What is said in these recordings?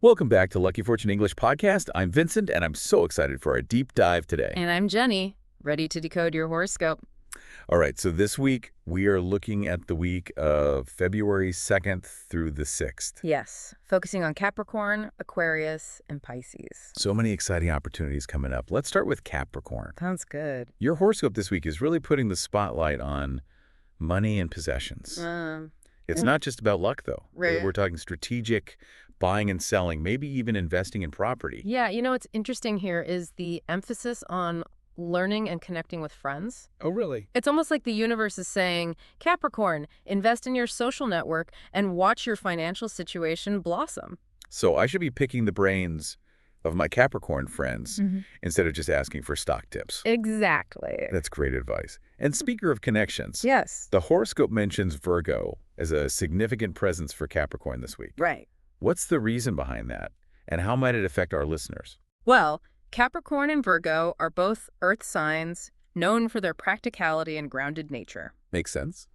Welcome back to Lucky Fortune English Podcast. I'm Vincent, and I'm so excited for our deep dive today. And I'm Jenny, ready to decode your horoscope. All right, so this week we are looking at the week of February 2nd through the 6th. Yes, focusing on Capricorn, Aquarius, and Pisces. So many exciting opportunities coming up. Let's start with Capricorn. Sounds good. Your horoscope this week is really putting the spotlight on money and possessions. It's not just about luck, though. Right. We're talking strategic buying and selling, maybe even investing in property. Yeah, what's interesting here is the emphasis on learning and connecting with friends. Oh, really? It's almost like the universe is saying, Capricorn, invest in your social network and watch your financial situation blossom. So I should be picking the brains of my Capricorn friends instead of just asking for stock tips. Exactly. That's great advice. And speaker of connections, Yes. the horoscope mentions Virgo as a significant presence for Capricorn this week. Right. What's the reason behind that, and how might it affect our listeners? Well, Capricorn and Virgo are both earth signs known for their practicality and grounded nature. Makes sense?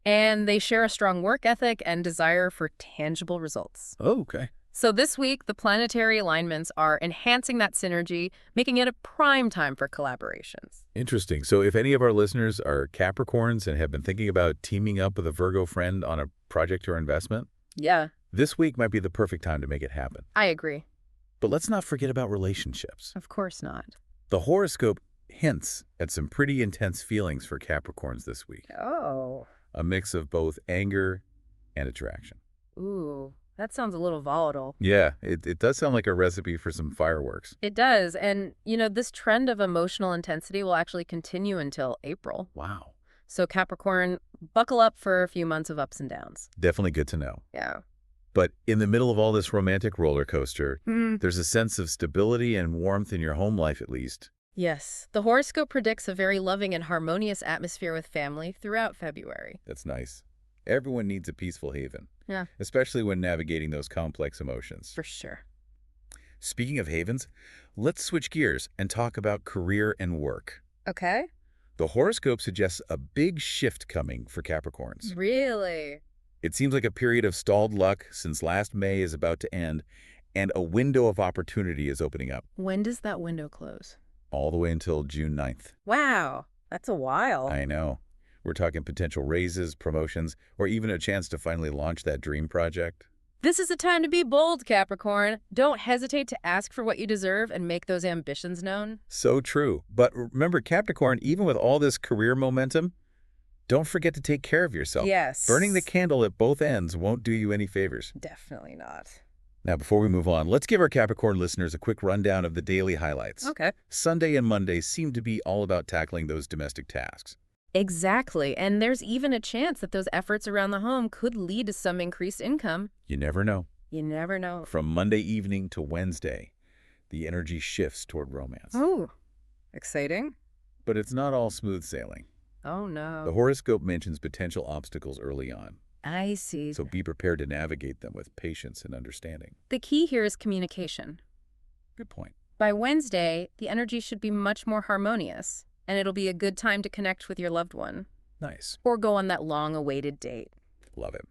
And they share a strong work ethic and desire for tangible results. Oh, okay. So this week, the planetary alignments are enhancing that synergy, making it a prime time for collaborations. Interesting. So if any of our listeners are Capricorns and have been thinking about teaming up with a Virgo friend on a project or investment, Yeah, this week might be the perfect time to make it happen. I agree. But let's not forget about relationships. Of course not. The horoscope hints at some pretty intense feelings for Capricorns this week. Oh. A mix of both anger and attraction. Ooh, that sounds a little volatile. Yeah, it does sound like a recipe for some fireworks. It does. And, this trend of emotional intensity will actually continue until April. Wow. So Capricorn, buckle up for a few months of ups and downs. Definitely good to know. Yeah. But in the middle of all this romantic roller coaster, there's a sense of stability and warmth in your home life, at least. Yes, the horoscope predicts a very loving and harmonious atmosphere with family throughout February. That's nice. Everyone needs a peaceful haven. Yeah. Especially when navigating those complex emotions. For sure. Speaking of havens, let's switch gears and talk about career and work. Okay. The horoscope suggests a big shift coming for Capricorns. Really? It seems like a period of stalled luck since last May is about to end, and a window of opportunity is opening up. When does that window close? All the way until June 9th. Wow, that's a while. I know. We're talking potential raises, promotions, or even a chance to finally launch that dream project. This is a time to be bold, Capricorn. Don't hesitate to ask for what you deserve and make those ambitions known. So true. But remember, Capricorn, even with all this career momentum, don't forget to take care of yourself. Yes. Burning the candle at both ends won't do you any favors. Definitely not. Now, before we move on, let's give our Capricorn listeners a quick rundown of the daily highlights. Okay. Sunday and Monday seem to be all about tackling those domestic tasks. Exactly. And there's even a chance that those efforts around the home could lead to some increased income. You never know. You never know. From Monday evening to Wednesday, the energy shifts toward romance. Oh, exciting. But it's not all smooth sailing. Oh, no. The horoscope mentions potential obstacles early on, I see. so be prepared to navigate them with patience and understanding. The key here is communication. Good point. By Wednesday, the energy should be much more harmonious, and it'll be a good time to connect with your loved one Nice. or go on that long-awaited date. Love it.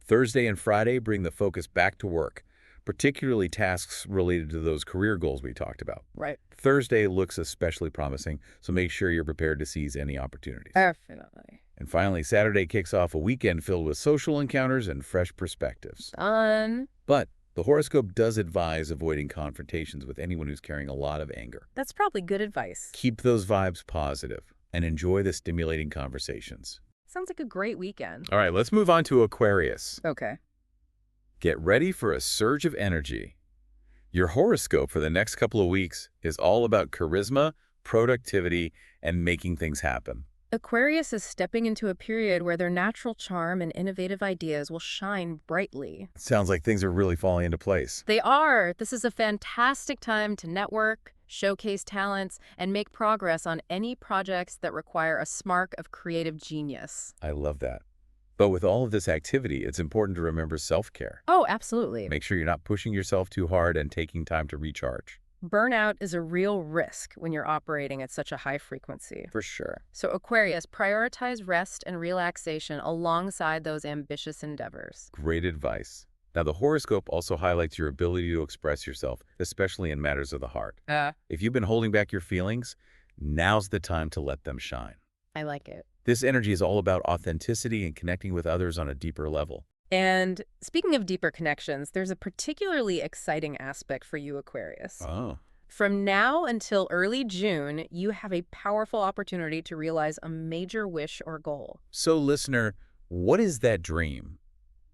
Thursday and Friday bring the focus back to work, particularly tasks related to those career goals we talked about. Right. Thursday looks especially promising, so make sure you're prepared to seize any opportunities. Definitely. And finally, Saturday kicks off a weekend filled with social encounters and fresh perspectives. Fun. But the horoscope does advise avoiding confrontations with anyone who's carrying a lot of anger. That's probably good advice. Keep those vibes positive and enjoy the stimulating conversations. Sounds like a great weekend. All right, let's move on to Aquarius. Okay. Get ready for a surge of energy. Your horoscope for the next couple of weeks is all about charisma, productivity, and making things happen. Aquarius is stepping into a period where their natural charm and innovative ideas will shine brightly. Sounds like things are really falling into place. They are. This is a fantastic time to network, showcase talents, and make progress on any projects that require a spark of creative genius. I love that. But with all of this activity, it's important to remember self-care. Oh, absolutely. Make sure you're not pushing yourself too hard and taking time to recharge. Burnout is a real risk when you're operating at such a high frequency. For sure. So Aquarius, prioritize rest and relaxation alongside those ambitious endeavors. Great advice. Now, the horoscope also highlights your ability to express yourself, especially in matters of the heart. If you've been holding back your feelings, now's the time to let them shine. I like it. This energy is all about authenticity and connecting with others on a deeper level. And speaking of deeper connections, there's a particularly exciting aspect for you, Aquarius. Oh. From now until early June, you have a powerful opportunity to realize a major wish or goal. So, listener, what is that dream?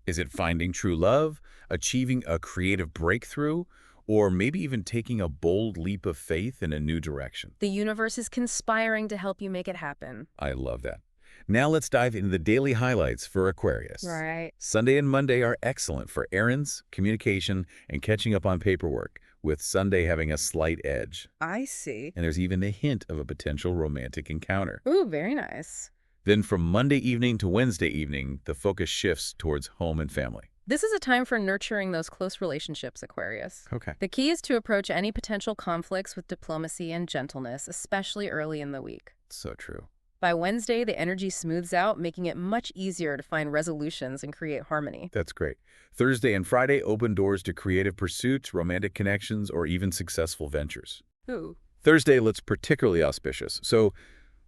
Is it finding true love, achieving a creative breakthrough, or maybe even taking a bold leap of faith in a new direction? The universe is conspiring to help you make it happen. I love that. Now let's dive into the daily highlights for Aquarius. Right. Sunday and Monday are excellent for errands, communication, and catching up on paperwork, with Sunday having a slight edge. I see. And there's even a hint of a potential romantic encounter. Ooh, very nice. Then from Monday evening to Wednesday evening, the focus shifts towards home and family. This is a time for nurturing those close relationships, Aquarius. Okay. The key is to approach any potential conflicts with diplomacy and gentleness, especially early in the week. So true. By Wednesday, the energy smooths out, making it much easier to find resolutions and create harmony. That's great. Thursday and Friday open doors to creative pursuits, romantic connections, or even successful ventures. Ooh. Thursday looks particularly auspicious, so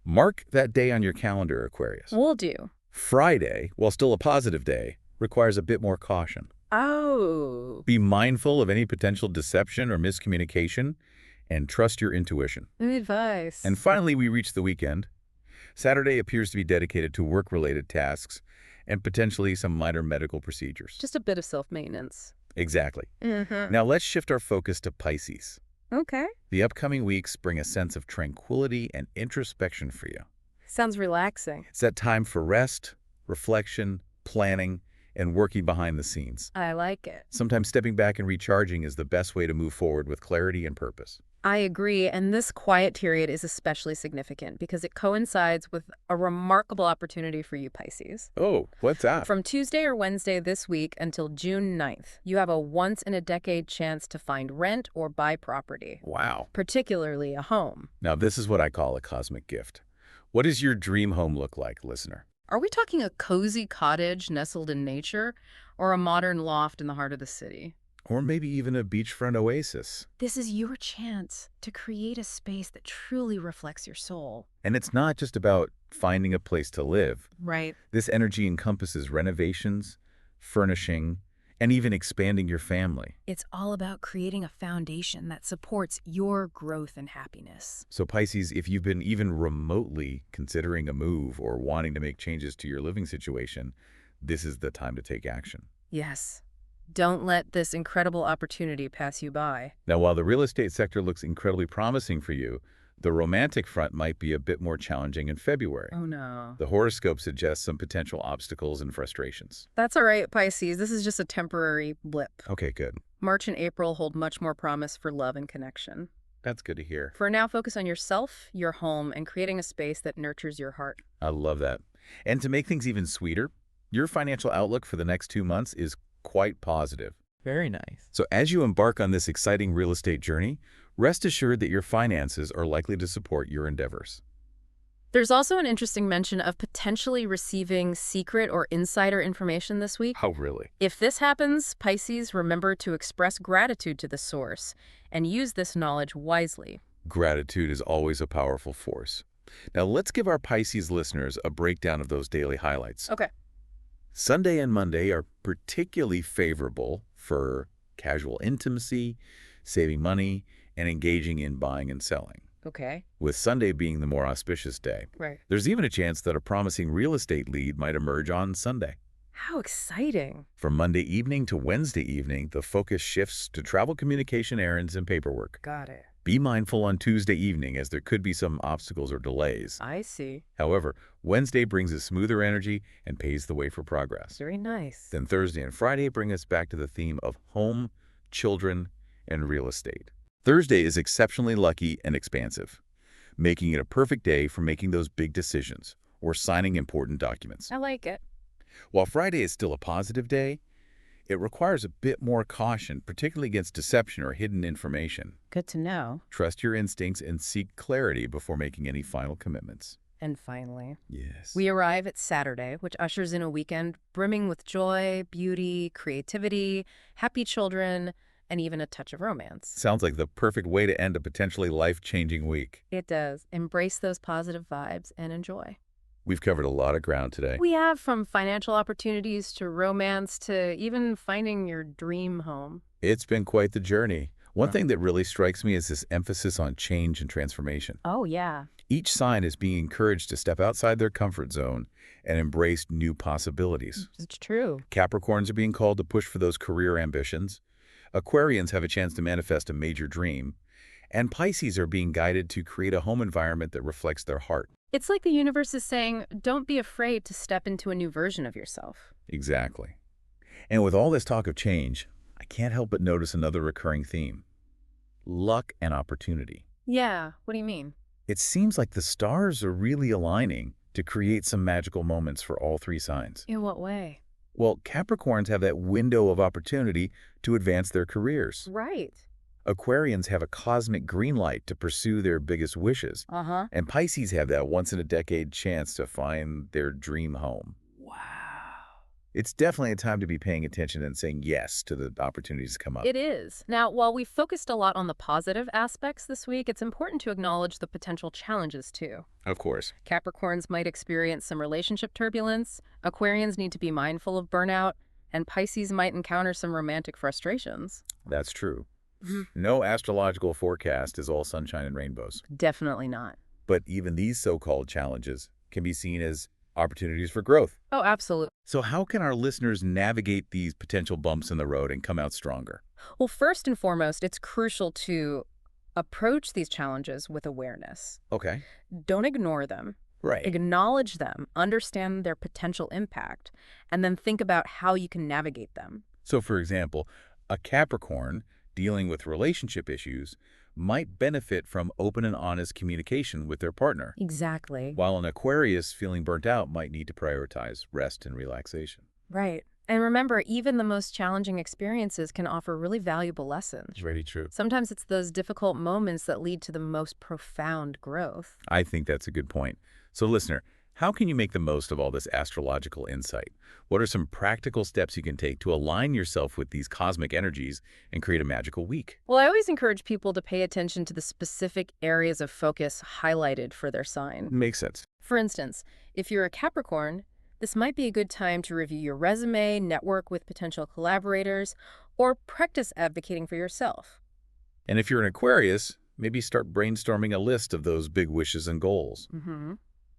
mark that day on your calendar, Aquarius. Will do. Friday, while still a positive day, requires a bit more caution. Oh. Be mindful of any potential deception or miscommunication, and trust your intuition. Good advice. And finally, we reach the weekend. Saturday appears to be dedicated to work-related tasks and potentially some minor medical procedures. Just a bit of self-maintenance. Exactly. Mm-hmm. Now let's shift our focus to Pisces. Okay. The upcoming weeks bring a sense of tranquility and introspection for you. Sounds relaxing. It's that time for rest, reflection, planning, and working behind the scenes. I like it. Sometimes stepping back and recharging is the best way to move forward with clarity and purpose. I agree, and this quiet period is especially significant because it coincides with a remarkable opportunity for you, Pisces. Oh, what's that? From Tuesday or Wednesday this week until June 9th, you have a once-in-a-decade chance to find rent or buy property, Wow. particularly a home. Now this is what I call a cosmic gift. What does your dream home look like, listener? Are we talking a cozy cottage nestled in nature or a modern loft in the heart of the city? Or maybe even a beachfront oasis. This is your chance to create a space that truly reflects your soul. And it's not just about finding a place to live. Right. This energy encompasses renovations, furnishing, and even expanding your family. It's all about creating a foundation that supports your growth and happiness. So Pisces, if you've been even remotely considering a move or wanting to make changes to your living situation, this is the time to take action. Yes. Don't let this incredible opportunity pass you by. Now, while the real estate sector looks incredibly promising for you, the romantic front might be a bit more challenging in February. Oh, no. The horoscope suggests some potential obstacles and frustrations. That's all right, Pisces. This is just a temporary blip. Okay, good. March and April hold much more promise for love and connection. That's good to hear. For now, focus on yourself, your home, and creating a space that nurtures your heart. I love that. And to make things even sweeter, your financial outlook for the next 2 months is quite positive. Very nice. So as you embark on this exciting real estate journey, rest assured that your finances are likely to support your endeavors. There's also an interesting mention of potentially receiving secret or insider information this week. How really? If this happens, Pisces, remember to express gratitude to the source and use this knowledge wisely. Gratitude is always a powerful force. Now let's give our Pisces listeners a breakdown of those daily highlights. Okay. Sunday and Monday are particularly favorable for casual intimacy, saving money, and engaging in buying and selling, Okay. with Sunday being the more auspicious day. Right. There's even a chance that a promising real estate lead might emerge on Sunday. How exciting. From Monday evening to Wednesday evening, the focus shifts to travel, communication, errands, and paperwork. Got it. Be mindful on Tuesday evening, as there could be some obstacles or delays. I see. However, Wednesday brings a smoother energy and paves the way for progress. Very nice. Then Thursday and Friday bring us back to the theme of home, children, and real estate. Thursday is exceptionally lucky and expansive, making it a perfect day for making those big decisions or signing important documents. I like it. While Friday is still a positive day, it requires a bit more caution, particularly against deception or hidden information. Good to know. Trust your instincts and seek clarity before making any final commitments. And finally, Yes. we arrive at Saturday, which ushers in a weekend brimming with joy, beauty, creativity, happy children, and even a touch of romance. Sounds like the perfect way to end a potentially life-changing week. It does. Embrace those positive vibes and enjoy. We've covered a lot of ground today. We have from financial opportunities to romance to even finding your dream home. It's been quite the journey. One thing that really strikes me is this emphasis on change and transformation. Oh, yeah. Each sign is being encouraged to step outside their comfort zone and embrace new possibilities. It's true. Capricorns are being called to push for those career ambitions. Aquarians have a chance to manifest a major dream. And Pisces are being guided to create a home environment that reflects their heart. It's like the universe is saying, don't be afraid to step into a new version of yourself. Exactly. And with all this talk of change, I can't help but notice another recurring theme: luck and opportunity. Yeah, what do you mean? It seems like the stars are really aligning to create some magical moments for all three signs. In what way? Well, Capricorns have that window of opportunity to advance their careers. Right. Aquarians have a cosmic green light to pursue their biggest wishes. Uh-huh. And Pisces have that once-in-a-decade chance to find their dream home. Wow. It's definitely a time to be paying attention and saying yes to the opportunities that come up. It is. Now, while we focused a lot on the positive aspects this week, it's important to acknowledge the potential challenges, too. Of course. Capricorns might experience some relationship turbulence, Aquarians need to be mindful of burnout, and Pisces might encounter some romantic frustrations. That's true. No astrological forecast is all sunshine and rainbows. Definitely not. But even these so-called challenges can be seen as opportunities for growth. Oh, absolutely. So how can our listeners navigate these potential bumps in the road and come out stronger? Well, first and foremost, it's crucial to approach these challenges with awareness. Okay. Don't ignore them. Right. Acknowledge them, understand their potential impact, and then think about how you can navigate them. So, for example, a Capricorn dealing with relationship issues might benefit from open and honest communication with their partner, Exactly. while an Aquarius feeling burnt out might need to prioritize rest and relaxation. Right. And remember, even the most challenging experiences can offer really valuable lessons. Very true. Sometimes it's those difficult moments that lead to the most profound growth. I think that's a good point. So, listener, how can you make the most of all this astrological insight? What are some practical steps you can take to align yourself with these cosmic energies and create a magical week? Well, I always encourage people to pay attention to the specific areas of focus highlighted for their sign. Makes sense. For instance, if you're a Capricorn, this might be a good time to review your resume, network with potential collaborators, or practice advocating for yourself. And if you're an Aquarius, maybe start brainstorming a list of those big wishes and goals.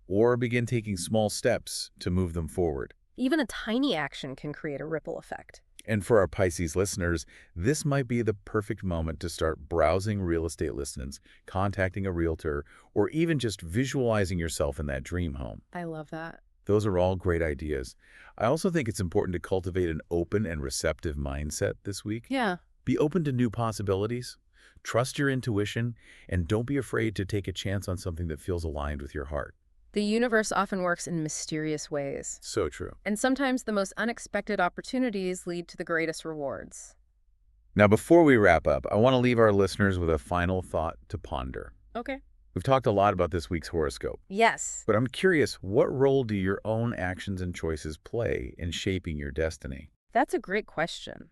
Or begin taking small steps to move them forward. Even a tiny action can create a ripple effect. And for our Pisces listeners, this might be the perfect moment to start browsing real estate listings, contacting a realtor, or even just visualizing yourself in that dream home. I love that. Those are all great ideas. I also think it's important to cultivate an open and receptive mindset this week. Yeah. Be open to new possibilities. Trust your intuition, and don't be afraid to take a chance on something that feels aligned with your heart. The universe often works in mysterious ways. So true. And sometimes the most unexpected opportunities lead to the greatest rewards. Now, before we wrap up, I want to leave our listeners with a final thought to ponder. Okay. We've talked a lot about this week's horoscope, Yes. but I'm curious, what role do your own actions and choices play in shaping your destiny? That's a great question.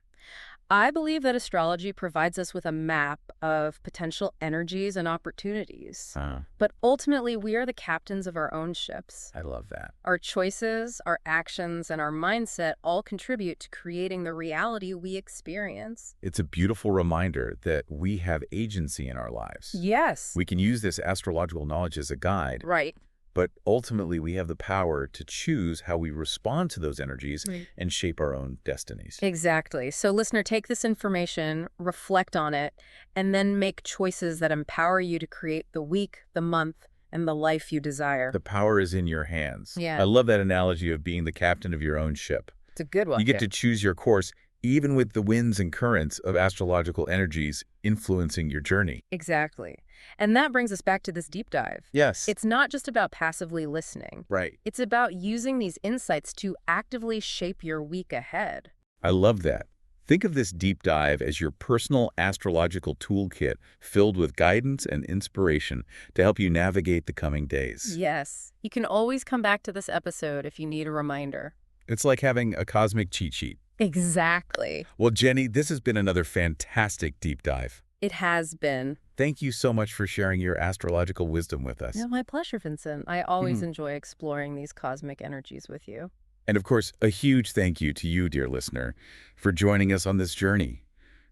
I believe that astrology provides us with a map of potential energies and opportunities. But ultimately, we are the captains of our own ships. I love that. Our choices, our actions, and our mindset all contribute to creating the reality we experience. It's a beautiful reminder that we have agency in our lives. Yes. We can use this astrological knowledge as a guide, Right. but ultimately we have the power to choose how we respond to those energies and shape our own destinies. Exactly. So listener, take this information, reflect on it, and then make choices that empower you to create the week, the month, and the life you desire. The power is in your hands. Yeah. I love that analogy of being the captain of your own ship. It's a good one. You get to choose your course, even with the winds and currents of astrological energies influencing your journey. Exactly. And that brings us back to this deep dive. Yes. It's not just about passively listening. Right. It's about using these insights to actively shape your week ahead. I love that. Think of this deep dive as your personal astrological toolkit filled with guidance and inspiration to help you navigate the coming days. Yes, you can always come back to this episode if you need a reminder. It's like having a cosmic cheat sheet. Exactly. Well, Jenny, this has been another fantastic deep dive. It has been. Thank you so much for sharing your astrological wisdom with us. Yeah, my pleasure, Vincent. I always enjoy exploring these cosmic energies with you. And of course, a huge thank you to you, dear listener, for joining us on this journey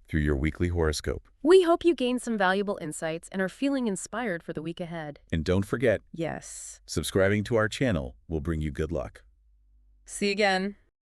through your weekly horoscope. We hope you gained some valuable insights and are feeling inspired for the week ahead. And don't forget, Yes. subscribing to our channel will bring you good luck. See you again.